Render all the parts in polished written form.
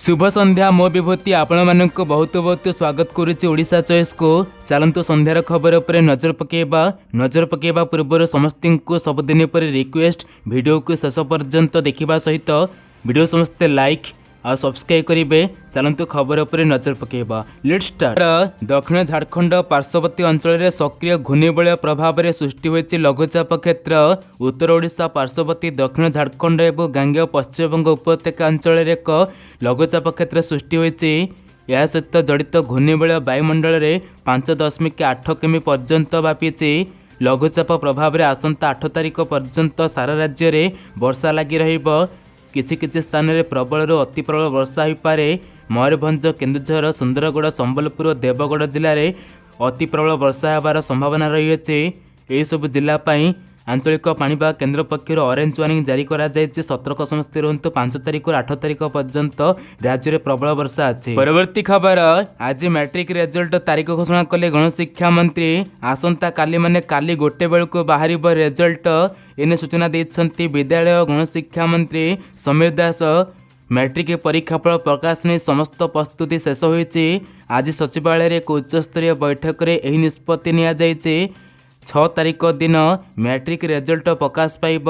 शुभ संध्या मो विभूति आपण मानक बहुत बहुत स्वागत करुच्ची ओडिशा चॉइस को। चलतु संध्यार खबर पर नजर पकेबा पूर्व समस्त को सबुदिन पर रिक्वेस्ट वीडियो को शेष पर्यंत देखा सहित वीडियो समस्ते लाइक आ सब्सक्राइब करेंगे। चलतु खबर पर नजर पकेबा। Let's start. दक्षिण झारखंड पार्श्ववर्ती अंचल में सक्रिय घूर्णिबलय प्रभाव में सृष्टि होती लघुचाप क्षेत्र। उत्तर ओडिशा पार्श्ववर्ती दक्षिण झारखंड और गांगेय पश्चिमबंग उपत्यका अंचल एक लघुचाप क्षेत्र सृष्टि होती। यह सहित जड़ित घूर्णिबलय वायुमंडल में 5.8 किमी पर्यंत व्यापी। लघुचाप प्रभाव में आसंता 8 तारिख पर्यंत सारा राज्य में वर्षा लगी रहिबो। किछि स्थान में प्रबल अति प्रबल वर्षा हो पारे। मयूरभंज, केन्दुझर, सुंदरगढ़, संबलपुर और देवगढ़ जिले में अति प्रबल वर्षा होबार संभावना रही है। यह सब जिलापाई आंचलिक पाणीपाग केन्द्र पक्षर ऑरेंज वार्निंग जारी करा जायछि। सतर्क समस्ते रुहतु। 5 तारिख और 8 तारिख पर्यंत राज्य में प्रबल वर्षा अच्छी। परवर्ती खबर। आज मैट्रिक रिजल्ट तारीख घोषणा कले गणशिक्षा मंत्री। आसंता काली माने काली गोटे बेलू बाहर रिजल्ट एने सूचना देइछन्ति विद्यालय गणशिक्षा मंत्री समीर दास। मैट्रिक परीक्षाफल प्रकाश नहीं समस्त प्रस्तुति शेष होइछि। आज सचिवालय एक उच्चस्तरीय बैठक में यह निष्पत्ति निया जायछि। 6 तारिख दिन मैट्रिक रिजल्ट प्रकाश पाइब।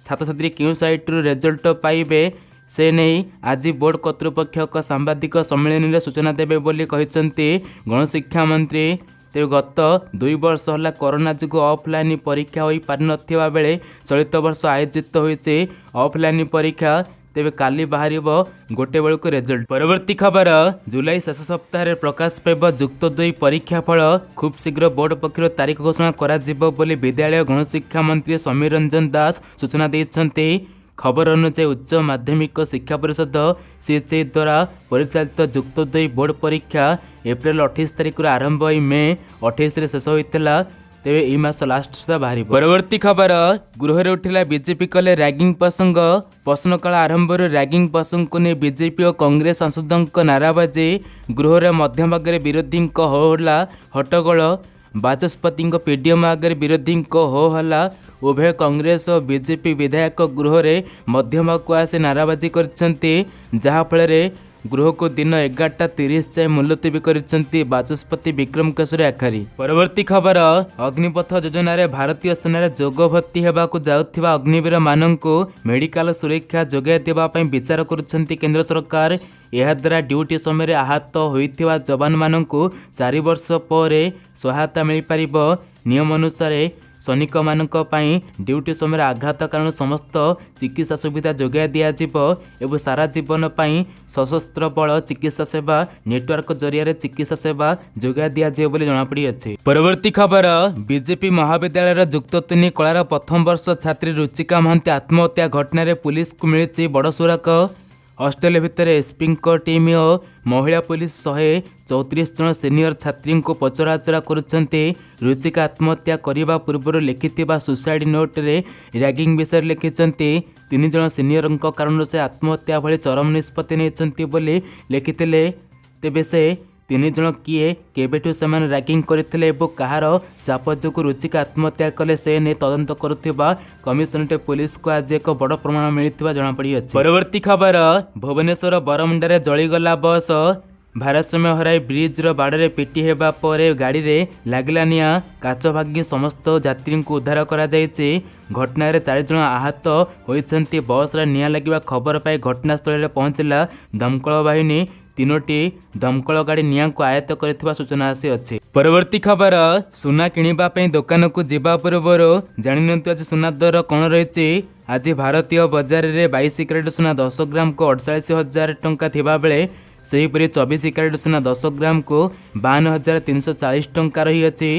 छात्र छात्री क्यों साइट्रु रिजल्ट पाइबे से नहीं आज बोर्ड कर्तृपक्ष एक सांबादिक सम्मेलन में सूचना देवे बोली कहिसंती गणशिक्षा मंत्री। तेज गत 2 वर्ष होला कोरोना जुग ऑफलाइन परीक्षा हो पारि नथिबा बेले चलित वर्ष आयोजित होइछि ऑफलाइन परीक्षा। तेबे काली बाहर गोटे बेलू रिजल्ट। परवर्ती खबर। जुलाई शेष सप्ताह प्रकाश पाइब जुक्त 2 परीक्षा फल। खूब शीघ्र बोर्ड पक्षर तारीख घोषणा करा जिवो बोली विद्यालय गणशिक्षा मंत्री समीर रंजन दास सूचना देइछन्ति। खबर अनुसार उच्च माध्यमिक शिक्षा परिषद सीएचई द्वारा परिचालित जुक्त 2 बोर्ड परीक्षा एप्रिल 28 तारिख आरंभ हो मे 28 शेष होता। तेरे यह मास लास्ट सुधा बाहर। परवर्ती खबर। गृह उठिला बीजेपी कले रैगिंग प्रसंग। प्रश्नकाल आरंभ रैगिंग प्रसंग को नहीं बीजेपी और कांग्रेस सांसदों नाराबाजी। गृह मध्यम आगे विरोधी होहल्ला हट्टगोल। बाचस्पति पीडीएम आगे विरोधी होहल्ला। उभय कांग्रेस और बीजेपी विधायक गृह में मध्यम को आसी नाराबाजी करछन्ति, जहाँफल गृह को दिन 11:30 जाए मुलतवी करिसेंति बाचस्पति विक्रम केशरी आखारी। परवर्ती खबर। अग्निपथ योजना रे भारतीय सेना जोग भर्ती होगाकू जाउथिबा अग्निवीर माननकू मेडिकल सुरक्षा जोगाई देबा पई विचार करुछन्ति केंद्र सरकार। यह द्वारा ड्यूटी समय आहत होइथिबा जवान माननकू 4 वर्ष पर सहायता मिल पारिबो। नियम अनुसार सैनिक मानक पई ड्यूटी समय आघात कारण समस्त चिकित्सा सुविधा जोगाई दियाजिबो एवं सारा जीवन पई सशस्त्र बल चिकित्सा सेवा नेटवर्क जरिया चिकित्सा सेवा जोगाई दियाजिबो बोली जणापड़ी अछि। परवर्ती खबर। बीजेपी महाविद्यालय जुक्त 3 कलार प्रथम वर्ष छात्री रुचिका महांती आत्महत्या घटना रे पुलिस को मिली बड़ सुराक। हॉस्टेल भितर एसपी टीम और महिला पुलिस 134 जन सीनियर छात्री को पचराउचरा करुछन्ति। रुचिका आत्महत्या करने पूर्व लिखिथिबा सुसाइड नोट रे रैगिंग विषय लिखिछन्ति। 3 जन सीनियर कारण से आत्महत्या भली चरम निष्पत्ति नेछन्ति बोली लिखिथिले। तेबे से 3 जन किए केबेठु सेमान रैगिंग करथिले एवं कहार चाप जोगु रुचिका आत्महत्या कले से ने तदंत करुथिबा कमिशनरेट पुलिस को आज एक बड़ प्रमाण मिलिथिबा जଣା पड़ी अछि। परवर्ती खबर। भुवनेश्वर बरमुंडा जलीगला बस। भारसाम्य हराई ब्रिज बाड़े पिटी हेबा पर गाड़ी रे लागला निया। काच भागी समस्त यात्री को उद्धार करा जायछि। घटना 4 जन आहत होइछन्ति। बस रे निया लागिबा खबर पाई घटनास्थल रे पहुंचला दमकल बाहिनी। 3टी दमकल गाड़ी निया को आयत्त करथिबा सूचना आसी अछि। परवर्ती खबर। सुना किनिबा पई दुकान को जिबा पूर्व जानिनंतु आज सुना दर कोन रहिछि। आज भारतीय बाजार रे 22 कैरेट सुना 10 ग्राम को 48,000 टंका थिबा बेले सेहीपरि 24 कैरेट सुना 10 ग्राम को 52,340 टंका रही अछि।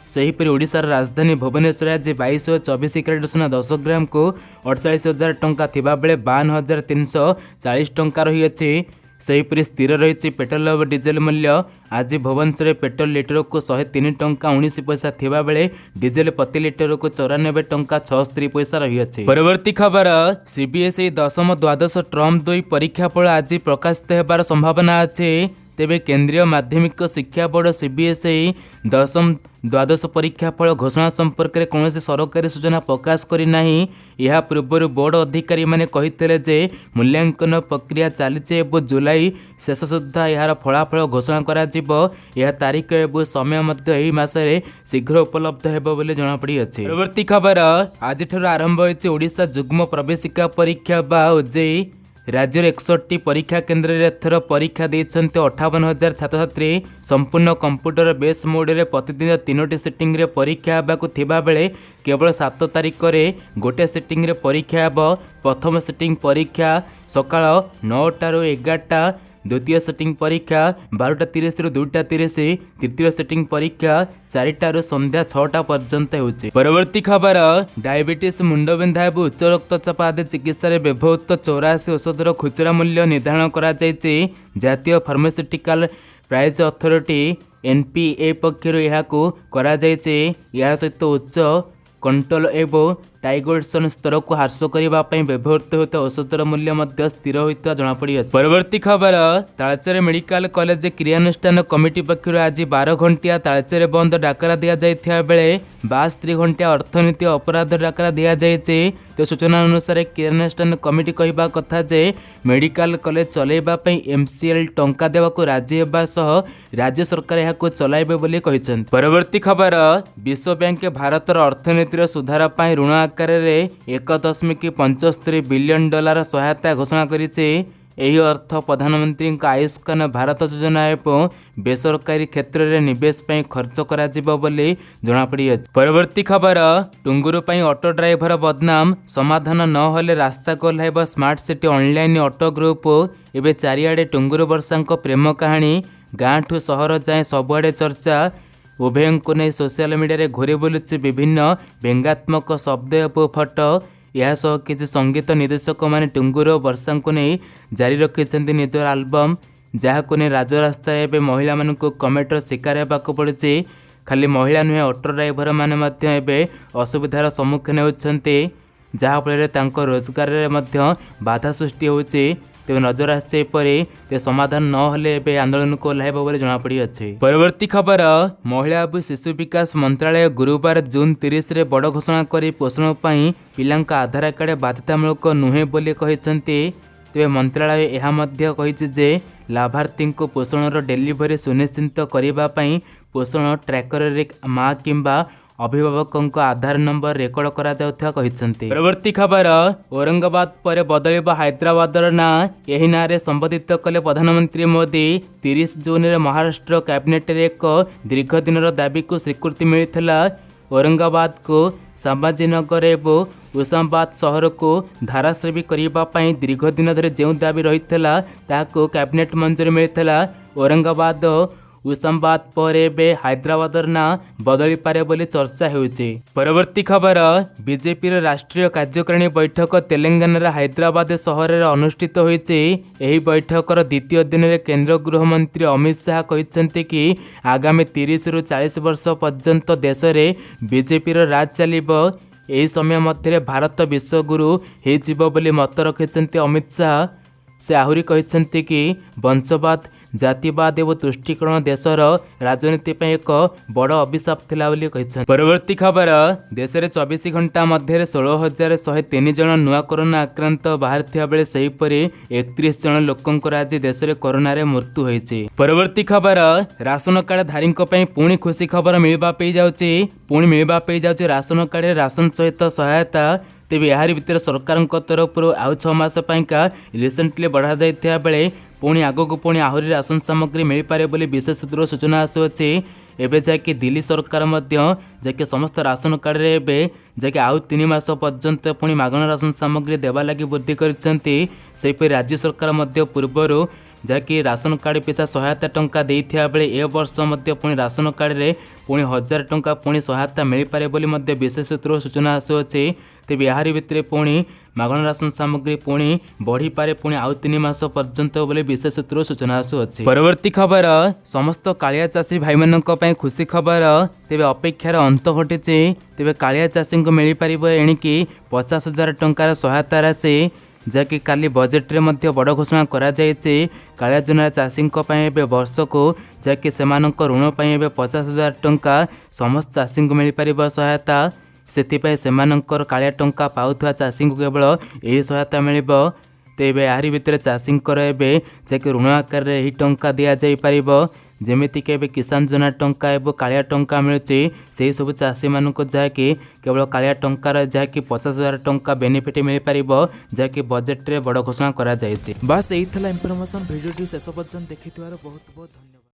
सेहीपरि ओडिशार राजधानी भुवनेश्वर आज 22 और 24 कैरेट सुना 10 ग्राम को 48,000 टंका थिबा बेले 52,340 टंका रही अछि। सेहीपरि स्थिर रही पेट्रोल और डीजेल मूल्य। आज भुवनेश्वर पेट्रोल लिटर को 103 टंका 19 पैसा थिबा बेले डीजेल प्रति लिटर को 94 टंका 76 पैसा रही अछि। परवर्ती खबर। सीबीएसई 10म द्वादश टर्म 2 परीक्षाफल आज प्रकाशित होबार संभावना अछि। तेबे केंद्रीय माध्यमिक शिक्षा बोर्ड सीबीएसई दशम द्वादश परीक्षा फल घोषणा संपर्क में कौन सरकारी सूचना प्रकाश करना। यह पूर्व बोर्ड अधिकारी माने कहिथिले जे मूल्यांकन प्रक्रिया चली जुलाई शेष सुधा यार फलाफल घोषणा करा जिवो। यह तारीख एवं समय मध्य एही मासरे शीघ्र उपलब्ध हेबो बोली जणापड़ी अछि। परवर्ती खबर आज आरंभ होइछि ओडिशा जुग्म प्रवेशिका परीक्षा बा ओजेई। राज्यर 61टी परीक्षा केन्द्र में एथर परीक्षा देइछन्ते 58,000 छात्र छात्री। संपूर्ण कंप्यूटर बेस मोड प्रतिदिन 3टी सिटिंग रे परीक्षा हेबाकु थिबा बेले केवल 7 तारिख रे गोटे सिटिंग रे परीक्षा हेब। प्रथम सिटिंग परीक्षा सकाळ 9टा ରୁ 11टा, द्वितीय सिटिंग परीक्षा 12:30 ରୁ 2:30, तृतीय सिटिंग परीक्षा 4टा ରୁ संध्या 6टा पर्यंत होउछि। परवर्ती खबर डायबिटीज, मुंडबिंधा और उच्च रक्तचाप आदि चिकित्सा व्यवहृत 84 औषधर खुचरा मूल्य निर्धारण करा जायछि। जातीय फार्मास्यूटिकल प्राइस अथॉरिटी एनपीए पक्षर यहाकू करा जायछि। या सहित उच्च कंट्रोल एवं टाइगोडसन स्तर को ह्रास करने व्यवहृत होता औषधर मूल्य मध्य स्थिर होता जमापड़ी। परवर्ती खबर तालचेर मेडिकल कॉलेज क्रियानुष्ठान कमिटी पक्षर आज 12 घंटिया तालचेर बंद डाकरा दि जाइथिबा बेले 62 घंटिया अर्थनीति अपराध डाकरा दि जाइछि। तो सूचना अनुसार क्रियानुष्ठान कमिटी कहवा कथा जे मेडिकल कॉलेज चलैबा पई एमसीएल टंका देवाको राजी हेबा सह राज्य सरकार यहाको चलाइबे बोली कहिसंत। परवर्ती खबर विश्व बैंक भारतर अर्थनीतिर सुधार पई ऋण आकार 1.75 बिलियन डॉलर सहायता घोषणा करिছে। यही अर्थ प्रधानमंत्री आयुष्मान भारत योजना एवं बेसरकारी क्षेत्र में निवेश पर खर्च करा जिवो बोली जणापड़ी। परवर्ती खबर टुंगुरु पई ऑटो ड्राइवर बदनाम, समाधान न होले रास्ता कोल्हाइब smart city online auto group. एवं चारिआडे टुंगुरु वर्षांक प्रेम कहानी गाँ ठू सहर जाए सबुआडे चर्चा। उभयों नहीं सोशल मीडिया घूरी बुलुଛି विभिन्न व्यंग्यात्मक शब्द और फोटो। यह सह किसी संगीत निर्देशक माने टुंगुरु वर्षा को नहीं जारी रखिंट निजर आलबम, जहाँ को नहीं राजरास्ता एवं महिला मानक कमेंटर शिकार होगाक पड़ुଛି। खाली महिला नुहे ऑटो ड्राइवर मैंने असुविधार सम्मुखीन होती, जहाँफल रोजगार में बाधा सृष्टि होती। तेज नजर आसपरी ते समाधान न होले आंदोलन को ओह्लाइब बोली जणापड़ी अछि। परवर्ती खबर महिला और शिशु विकास मंत्रालय गुरुवार जून 30 रे बड़ घोषणा करी पोषण पई पिलांका आधार कार्ड बाध्यतामूलक नुहे बोली कहिसंती। तेज मंत्रालय यह मध्य कहिछि जे लाभार्थी को पोषणर डेलीवरी सुनिश्चित करने पई पोषण ट्रैकर रे माँ किंबा अभिभावक आधार नंबर रेकर्ड करा जाउथा कहिसंती। परवर्ती खबर औरंगाबाद पर बदलिब हैदराबादर ना, यही ना रे संबोधित कले प्रधानमंत्री मोदी। 30 जून रे महाराष्ट्र कैबिनेट रे एक दीर्घ दिनर दाबी को स्वीकृति मिलिथिला। औरंगाबाद को संभाजीनगर एवं उस्मानाबाद सहर को धाराश्रवी करने दीर्घ दिन धरी जो दाबी रही ताको कैबिनेट मंजूरी मिलिथिला। औरंगाबाद उस्मानाबाद पर हैदराबादर ना बदली पारे बोली चर्चा होउछि। परवर्ती खबर बीजेपी राष्ट्रीय कार्यकारिणी बैठक तेलंगाना हैदराबाद सहर में अनुष्ठित होइछि। एही बैठकर द्वितीय दिन में केंद्र गृहमंत्री अमित शाह कहिसंती कि आगामी 30 ରୁ 40 वर्ष पर्यंत देश में बीजेपी राज चलिबो। एही समय मध्य भारत विश्वगुरु हो बोली मत रखिसंती अमित शाह। से आहुरी कहिसंती कि वंशवाद, जातिवाद एवं तुष्टिकरण देशर राजनीति पे एक बड़ अभिशाप थिला बोली कहिसंती। परवर्ती खबर देश में 24 घंटा मध्य 16,103 जन नुआ कोरोना आक्रांत बाहर बेले सेहीपरि 31 जन लोकंकर आज देश में कोरोना रे मृत्यु होइछि। परवर्ती खबर राशन कार्ड धारी पुणी खुशी खबर मिलवा पे जाउछि। पुणी मिलवा पे जाउछि राशन कार्ड राशन सहित सहायता। तेज यार भितर सरकार तरफ आउ 6 मास पाइका रिसेंटली बढ़ा जाइथिबा बेले पुणी आगक पुणी आहरी राशन सामग्री मिल पारे बोली विशेष सूत्र सूचना आसुछि। एबे जाके दिल्ली सरकार मध्य जाके समस्त राशन कार्ड रे एबे जाके आउ 3 मास पर्यंत पुणी मागणा राशन सामग्री देवा लगी वृद्धि करिसेंती। सेहि राज्य सरकार मध्य पूर्वरु जहाँकि राशन कार्ड पिछा सहायता टंका देइथिबा बेले ए वर्ष मध्य पुणी राशन कार्ड रे पुणी 1000 टंका पुणी सहायता मिल पारे बोली मध्य विशेष सूत्र सूचना आसुछि। तेज यार भितर पुणी मागणा राशन सामग्री पुणी बढ़ी पारे पुणी आउ 3 मास पर्यंत बोली विशेष सूत्र सूचना आसुछि। परवर्ती खबर समस्त कालिया चाषी भाई मानक पई खुशी खबर। तेज अपेक्षार अंत घटिछि। तेज कालिया चाषी को मिल पारिबो एणिकी 50,000 टंकार सहायता राशि। जहाँकि काली बजेट रे बड़ घोषणा करा जायछि कालिया योजना चाषी वर्षको जहाँकि सेमानक ऋण पाई 50,000 टंका समस्त चाषी को मिल पार सहायता से सेमानकर कालिया टंका पाउथुवा चाषी को केवल यही सहायता मिल तेबे यारी भितर चाषींकर एवं जहाँकि ऋण आकार में यही टंका दि जापर जमीक किसान योजना टंका और कालिया टंका मिलूँ से सब चाषी मानक जहाँकि केवल कालिया टंकार जहाँकि 50,000 टंका बेनिफिट मिल पार जहाँकि बजेट रे बड़ घोषणा करा जायछि। बस यही था इनफॉरमेशन वीडियो शेष पर्यंत देखि बहुत बहुत धन्यवाद।